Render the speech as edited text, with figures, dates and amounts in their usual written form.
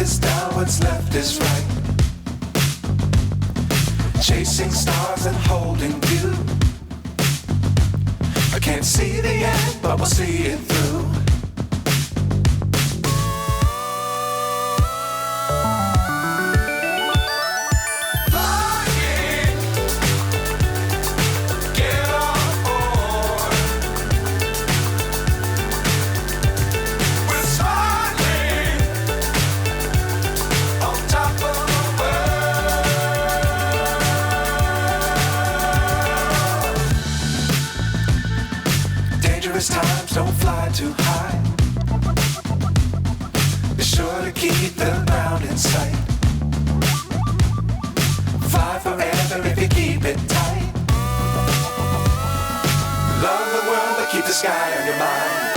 is down, what's left is right. Chasing stars and holding you. I can't see the end, but we'll see it through. Times don't fly too high. Be sure to keep the ground in sight. Fly forever if you keep it tight. Love the world, but keep the sky on your mind.